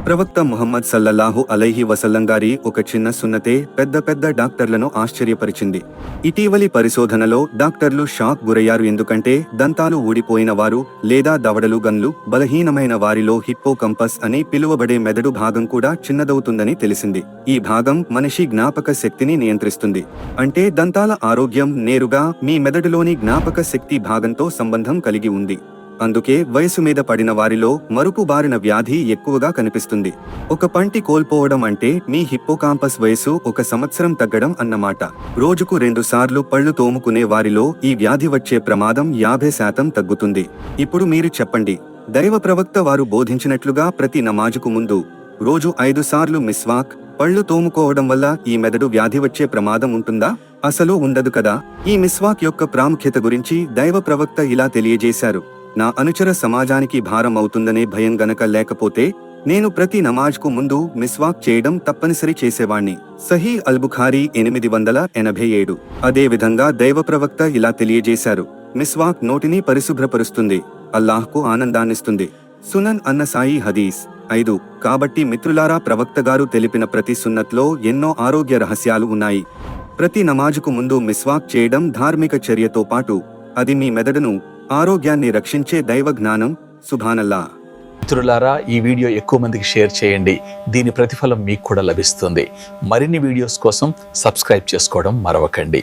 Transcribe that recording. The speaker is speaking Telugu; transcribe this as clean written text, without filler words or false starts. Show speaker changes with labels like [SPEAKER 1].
[SPEAKER 1] ప్రవక్త ముహమ్మద్ సల్లల్లాహు అలైహి వసల్లం గారి ఒక చిన్న సున్నతే పెద్ద పెద్ద డాక్టర్లను ఆశ్చర్యపరిచింది. ఇటీవలి పరిశోధనలో డాక్టర్లు షాక్ గురయ్యారు. ఎందుకంటే దంతాలు ఊడిపోయిన వారు లేదా దవడలు గన్లు బలహీనమైన వారిలో హిప్పోకంపస్ అని పిలువబడే మెదడు భాగం కూడా చిన్నదవుతుందని తెలిసింది. ఈ భాగం మనిషి జ్ఞాపక శక్తిని నియంత్రిస్తుంది. అంటే దంతాల ఆరోగ్యం నేరుగా మీ మెదడులోని జ్ఞాపక శక్తి భాగంతో సంబంధం కలిగి ఉంది. అందుకే వయసు మీద పడిన వారిలో మరుపు బారిన వ్యాధి ఎక్కువగా కనిపిస్తుంది. ఒక పంటి కోల్పోవడం అంటే మీ హిప్పోకాంపస్ వయసు 1 సంవత్సరం తగ్గడం అన్నమాట. రోజుకు 2 సార్లు పళ్ళు తోముకునే వారిలో ఈ వ్యాధి వచ్చే ప్రమాదం 50% తగ్గుతుంది. ఇప్పుడు మీరు చెప్పండి, దైవ ప్రవక్త వారు బోధించినట్లుగా ప్రతి నమాజుకు ముందు రోజు 5 సార్లు మిస్వాక్ పళ్ళు తోముకోవడం వల్ల ఈ మెదడు వ్యాధి వచ్చే ప్రమాదం ఉంటుందా? అసలు ఉండదు కదా. ఈ మిస్వాక్ యొక్క ప్రాముఖ్యత గురించి దైవ ప్రవక్త ఇలా తెలియజేశారు: నా అనుచర సమాజానికి భారం అవుతుందనే భయం గనక లేకపోతే నేను ప్రతి నమాజ్కు ముందు మిస్వాక్ చేయడం తప్పనిసరి చేసేవాణ్ణి. సహీ అల్ బుఖారీ 887. అదే విధంగా దైవ ప్రవక్త ఇలా తెలియజేశారు: మిస్వాక్ నోటిని పరిశుభ్రపరుస్తుంది, అల్లాహ్కు ఆనందాన్నిస్తుంది. సునన్ అన్నసాయి హదీస్ 5. కాబట్టి మిత్రులారా, ప్రవక్త గారు తెలిపిన ప్రతి సున్నత్లో ఎన్నో ఆరోగ్య రహస్యాలు ఉన్నాయి. ప్రతి నమాజుకు ముందు మిస్వాక్ చేయడం ధార్మిక చర్యతో పాటు అది మీ మెదడును ఆరోగ్యాన్ని రక్షించే దైవ జ్ఞానం. సుభానల్లా.
[SPEAKER 2] మిత్రులారా, ఈ వీడియో ఎక్కువ మందికి షేర్ చేయండి. దీని ప్రతిఫలం మీకు కూడా లభిస్తుంది. మరిన్ని వీడియోస్ కోసం సబ్స్క్రైబ్ చేసుకోవడం మరవకండి.